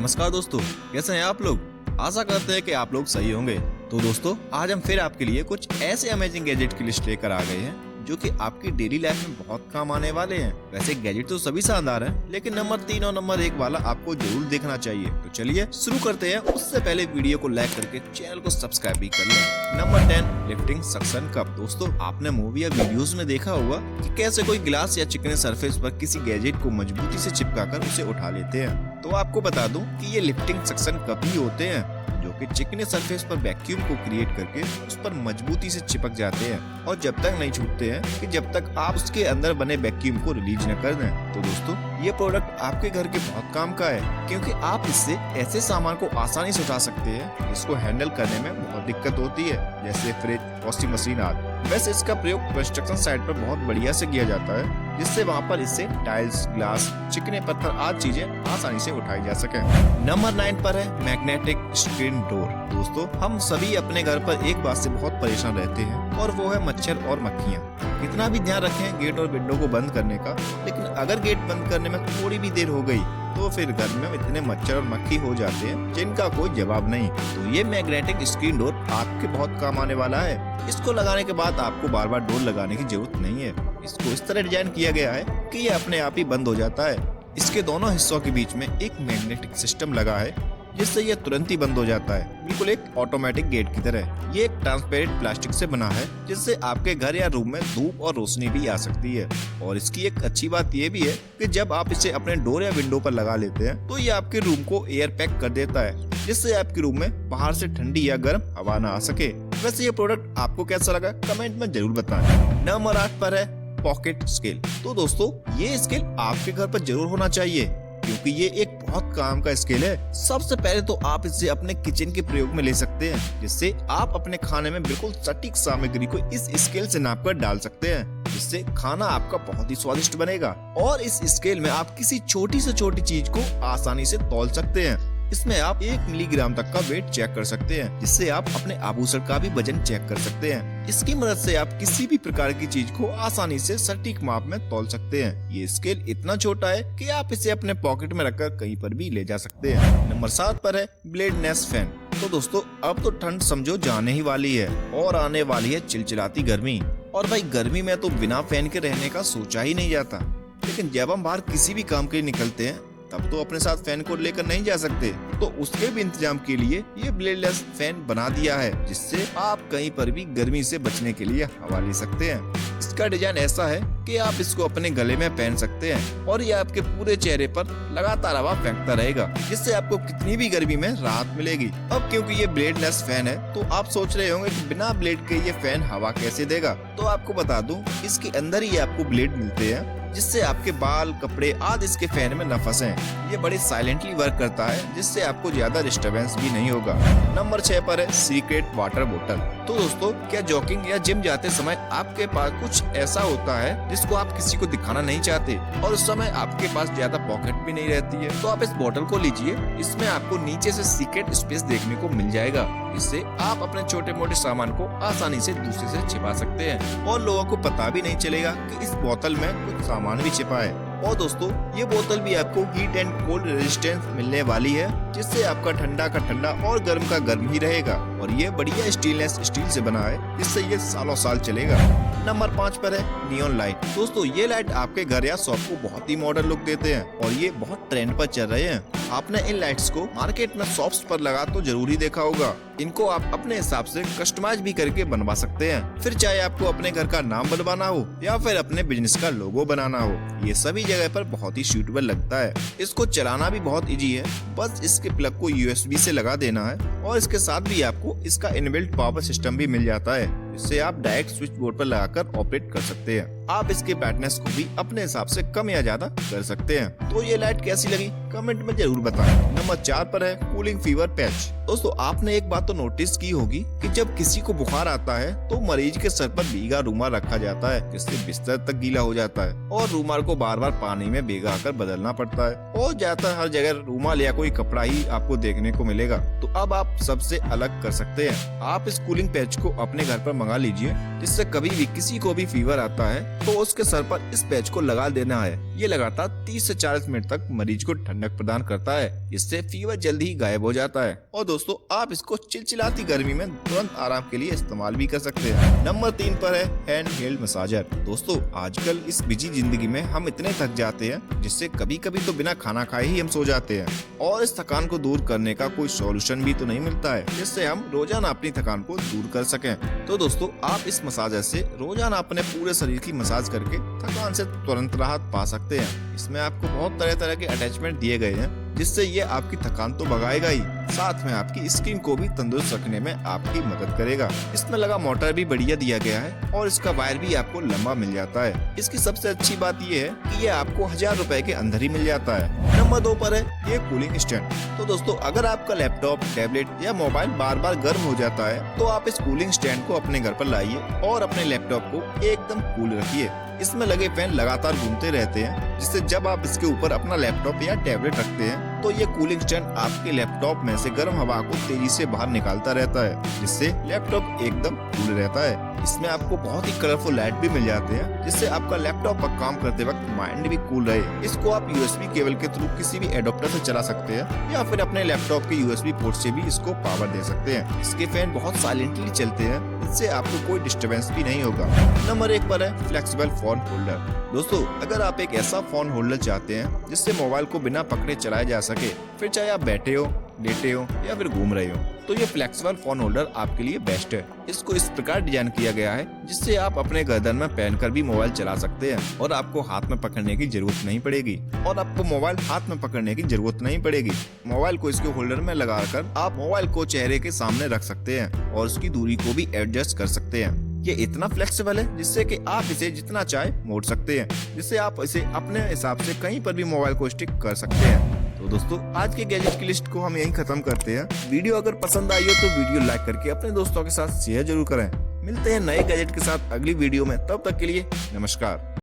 नमस्कार दोस्तों, कैसे हैं आप लोग। आशा करते हैं कि आप लोग सही होंगे। तो दोस्तों, आज हम फिर आपके लिए कुछ ऐसे अमेजिंग गैजेट की लिस्ट लेकर आ गए हैं जो कि आपकी डेली लाइफ में बहुत काम आने वाले हैं। वैसे गैजेट तो सभी शानदार हैं, लेकिन नंबर 3 और नंबर 1 वाला आपको जरूर देखना चाहिए। तो चलिए शुरू करते हैं। उससे पहले वीडियो को लाइक करके चैनल को सब्सक्राइब भी कर लें। Number 10, lifting suction cup. दोस्तों, आपने मूवी या वीडियोस में देखा होगा कि कैसे कोई गिलास या चिकने सरफेस पर किसी गैजेट को मजबूती से चिपकाकर उसे उठा लेते हैं। तो आपको बता दूं कि ये लिफ्टिंग सक्शन कप ही होते हैं जो कि चिकने सरफेस पर वैक्यूम को क्रिएट करके उस पर मजबूती से चिपक जाते हैं और जब तक नहीं छूटते हैं कि जब तक आप उसके अंदर बने वैक्यूम को रिलीज न कर दें। तो दोस्तों, ये प्रोडक्ट आपके घर के बहुत काम का है, क्योंकि आप इससे ऐसे सामान को आसानी से उठा सकते हैं जिसको हैंडल करने में बहुत दिक्कत होती है, जैसे फ्रिज, वॉशिंग मशीन आदि। वैसे इसका प्रयोग कंस्ट्रक्शन साइट पर बहुत बढ़िया से किया जाता है, जिससे वहाँ पर इससे टाइल्स, ग्लास, चिकने पत्थर आदि चीजें आसानी से उठाई जा सके। नंबर 9 पर है मैग्नेटिक स्क्रीन डोर। दोस्तों, हम सभी अपने घर पर एक बात से बहुत परेशान रहते हैं और वो है मच्छर और मक्खियाँ। कितना भी ध्यान रखें गेट और विंडो को बंद करने का, लेकिन अगर गेट बंद करने में थोड़ी भी देर हो गई तो फिर घर में इतने मच्छर और मक्खी हो जाते हैं जिनका कोई जवाब नहीं। तो ये मैग्नेटिक स्क्रीन डोर आपके बहुत काम आने वाला है। इसको लगाने के बाद आपको बार बार डोर लगाने की जरूरत नहीं है। इसको इस तरह डिजाइन किया गया है कि ये अपने आप ही बंद हो जाता है। इसके दोनों हिस्सों के बीच में एक मैग्नेटिक सिस्टम लगा है जिससे ये तुरंत ही बंद हो जाता है, बिल्कुल एक ऑटोमेटिक गेट की तरह। ये एक ट्रांसपेरेंट प्लास्टिक से बना है जिससे आपके घर या रूम में धूप और रोशनी भी आ सकती है। और इसकी एक अच्छी बात ये भी है कि जब आप इसे अपने डोर या विंडो पर लगा लेते हैं तो ये आपके रूम को एयर पैक कर देता है, जिससे आपके रूम में बाहर से ठंडी या गर्म हवा न आ सके। वैसे ये प्रोडक्ट आपको कैसा लगा कमेंट में जरूर बताएं। नंबर 8 पर है पॉकेट स्केल। तो दोस्तों, ये स्केल आपके घर पर जरूर होना चाहिए, क्योंकि ये एक बहुत काम का स्केल है। सबसे पहले तो आप इसे अपने किचन के प्रयोग में ले सकते हैं, जिससे आप अपने खाने में बिल्कुल सटीक सामग्री को इस स्केल से नापकर डाल सकते हैं, जिससे खाना आपका बहुत ही स्वादिष्ट बनेगा। और इस स्केल में आप किसी छोटी से छोटी चीज को आसानी से तौल सकते हैं। इसमें आप 1 मिलीग्राम तक का वेट चेक कर सकते हैं, जिससे आप अपने आभूषण का भी वजन चेक कर सकते हैं। इसकी मदद से आप किसी भी प्रकार की चीज को आसानी से सटीक माप में तौल सकते हैं। ये स्केल इतना छोटा है कि आप इसे अपने पॉकेट में रखकर कहीं पर भी ले जा सकते हैं। नंबर 7 पर है ब्लेडनेस फैन। तो दोस्तों, अब तो ठंड समझो जाने ही वाली है और आने वाली है चिलचिलाती गर्मी। और भाई, गर्मी में तो बिना फैन के रहने का सोचा ही नहीं जाता, लेकिन जब हम बाहर किसी भी काम के लिए निकलते हैं तब तो अपने साथ फैन को लेकर नहीं जा सकते। तो उसके भी इंतजाम के लिए ये ब्लेडलेस फैन बना दिया है, जिससे आप कहीं पर भी गर्मी से बचने के लिए हवा ले सकते हैं। इसका डिजाइन ऐसा है कि आप इसको अपने गले में पहन सकते हैं और ये आपके पूरे चेहरे पर लगातार हवा फेंकता रहेगा, जिससे आपको कितनी भी गर्मी में राहत मिलेगी। अब क्योंकि ये ब्लेडलेस फैन है तो आप सोच रहे होंगे कि बिना ब्लेड के ये फैन हवा कैसे देगा। तो आपको बता दूं, इसके अंदर ही आपको ब्लेड मिलते हैं, जिससे आपके बाल, कपड़े आदि इसके फैन में न फंसे। ये बड़े साइलेंटली वर्क करता है, जिससे आपको ज्यादा डिस्टरबेंस भी नहीं होगा। नंबर 6 पर है सीक्रेट वाटर बोतल। तो दोस्तों, क्या जॉगिंग या जिम जाते समय आपके पास कुछ ऐसा होता है जिसको आप किसी को दिखाना नहीं चाहते और उस समय आपके पास ज्यादा पॉकेट भी नहीं रहती है? तो आप इस बोतल को लीजिए। इसमें आपको नीचे से सीक्रेट स्पेस देखने को मिल जाएगा, इससे आप अपने छोटे मोटे सामान को आसानी से दूसरे से छिपा सकते हैं और लोगों को पता भी नहीं चलेगा कि इस बोतल में कुछ सामान भी छिपा है। और दोस्तों, ये बोतल भी आपको हीट एंड कोल्ड रेजिस्टेंस मिलने वाली है, जिससे आपका ठंडा का ठंडा और गर्म का गर्म ही रहेगा। और ये बढ़िया स्टेनलेस स्टील से बना है, जिससे ये सालों साल चलेगा। नंबर 5 पर है नियॉन लाइट। दोस्तों, ये लाइट आपके घर या शॉप को बहुत ही मॉडर्न लुक देते हैं और ये बहुत ट्रेंड पर चल रहे हैं। आपने इन लाइट्स को मार्केट में शॉप्स पर लगा तो जरूर ही देखा होगा। इनको आप अपने हिसाब से कस्टमाइज भी करके बनवा सकते हैं, फिर चाहे आपको अपने घर का नाम बनवाना हो या फिर अपने बिजनेस का लोगो बनाना हो। ये सभी जगह पर बहुत ही सूटेबल लगता है। इसको चलाना भी बहुत इजी है, बस इसके प्लग को USB से लगा देना है और इसके साथ भी आपको इसका इनबिल्ट पावर सिस्टम भी मिल जाता है, जिससे आप डायरेक्ट स्विच बोर्ड पर लगाकर ऑपरेट कर सकते हैं। आप इसके ब्राइटनेस को भी अपने हिसाब से कम या ज्यादा कर सकते हैं। तो ये लाइट कैसी लगी कमेंट में जरूर बताएं। नंबर 4 पर है कूलिंग फीवर पैच। दोस्तों, आपने एक बात तो नोटिस की होगी कि जब किसी को बुखार आता है तो मरीज के सर पर भीगा रूमाल रखा जाता है, जिससे बिस्तर तक गीला हो जाता है और रूमाल को बार बार पानी में भिगा कर बदलना पड़ता है और ज्यादातर हर जगह रूमाल या कोई कपड़ा ही आपको देखने को मिलेगा। तो अब आप सबसे अलग कर सकते हैं। आप इस कूलिंग पैच को अपने घर पर मंगा लीजिए, जिससे कभी भी किसी को भी फीवर आता है तो उसके सर पर इस पैच को लगा देना है। ये लगातार 30 से 40 मिनट तक मरीज को ठंडक प्रदान करता है, जिससे फीवर जल्दी ही गायब हो जाता है। और दोस्तों आप इसको चिलचिलाती गर्मी में तुरंत आराम के लिए इस्तेमाल भी कर सकते हैं। नंबर 3 पर है हैंड हेल्ड मसाजर। दोस्तों आजकल इस बिजी जिंदगी में हम इतने थक जाते हैं जिससे कभी कभी तो बिना खाना खाए ही हम सो जाते हैं, और इस थकान को दूर करने का कोई सॉल्यूशन भी तो नहीं मिलता है जिससे हम रोजाना अपनी थकान को दूर कर सकें। तो दोस्तों आप इस मसाजर से रोजाना अपने पूरे शरीर की मसाज करके थकान से तुरंत राहत पा सकते हैं। इसमें आपको बहुत तरह तरह के अटैचमेंट दिए गए हैं जिससे ये आपकी थकान तो भगाएगा ही, साथ में आपकी स्किन को भी तंदुरुस्त रखने में आपकी मदद करेगा। इसमें लगा मोटर भी बढ़िया दिया गया है और इसका वायर भी आपको लंबा मिल जाता है। इसकी सबसे अच्छी बात ये है कि ये आपको 1000 रुपए के अंदर ही मिल जाता है। नंबर 2 पर है ये कूलिंग स्टैंड। तो दोस्तों अगर आपका लैपटॉप, टैबलेट या मोबाइल बार बार गर्म हो जाता है तो आप इस कूलिंग स्टैंड को अपने घर पर लाइए और अपने लैपटॉप को एकदम कूल रखिए। इसमें लगे फैन लगातार घूमते रहते हैं, जिससे जब आप इसके ऊपर अपना लैपटॉप या टैबलेट रखते हैं तो ये कूलिंग स्टैंड आपके लैपटॉप में से गर्म हवा को तेजी से बाहर निकालता रहता है, जिससे लैपटॉप एकदम कूल रहता है। इसमें आपको बहुत ही कलरफुल लाइट भी मिल जाते हैं, जिससे आपका लैपटॉप पर काम करते वक्त माइंड भी कूल रहे। इसको आप यूएसबी केबल के थ्रू किसी भी एडोप्टर से चला सकते हैं या फिर अपने लैपटॉप के यूएसबी पोर्ट से भी इसको पावर दे सकते हैं। इसके फैन बहुत साइलेंटली चलते हैं, इससे आपको कोई डिस्टर्बेंस भी नहीं होगा। नंबर 1 पर है फ्लेक्सिबल फोन होल्डर। दोस्तों अगर आप एक ऐसा फोन होल्डर चाहते हैं जिससे मोबाइल को बिना पकड़े चलाया जा सके, फिर चाहे आप बैठे हो, लेटे हो या फिर घूम रहे हो, तो ये फ्लेक्सिबल फोन होल्डर आपके लिए बेस्ट है। इसको इस प्रकार डिजाइन किया गया है जिससे आप अपने गर्दन में पहनकर भी मोबाइल चला सकते हैं और आपको हाथ में पकड़ने की जरूरत नहीं पड़ेगी। मोबाइल को इसके होल्डर में लगाकर आप मोबाइल को चेहरे के सामने रख सकते हैं और उसकी दूरी को भी एडजस्ट कर सकते हैं। ये इतना फ्लेक्सिबल है जिससे कि आप इसे जितना चाहे मोड़ सकते हैं, जिससे आप इसे अपने हिसाब से कहीं पर भी मोबाइल को स्टिक कर सकते हैं। तो दोस्तों आज के गैजेट की लिस्ट को हम यहीं खत्म करते हैं। वीडियो अगर पसंद आई हो तो वीडियो लाइक करके अपने दोस्तों के साथ शेयर जरूर करें। मिलते हैं नए गैजेट के साथ अगली वीडियो में, तब तक के लिए नमस्कार।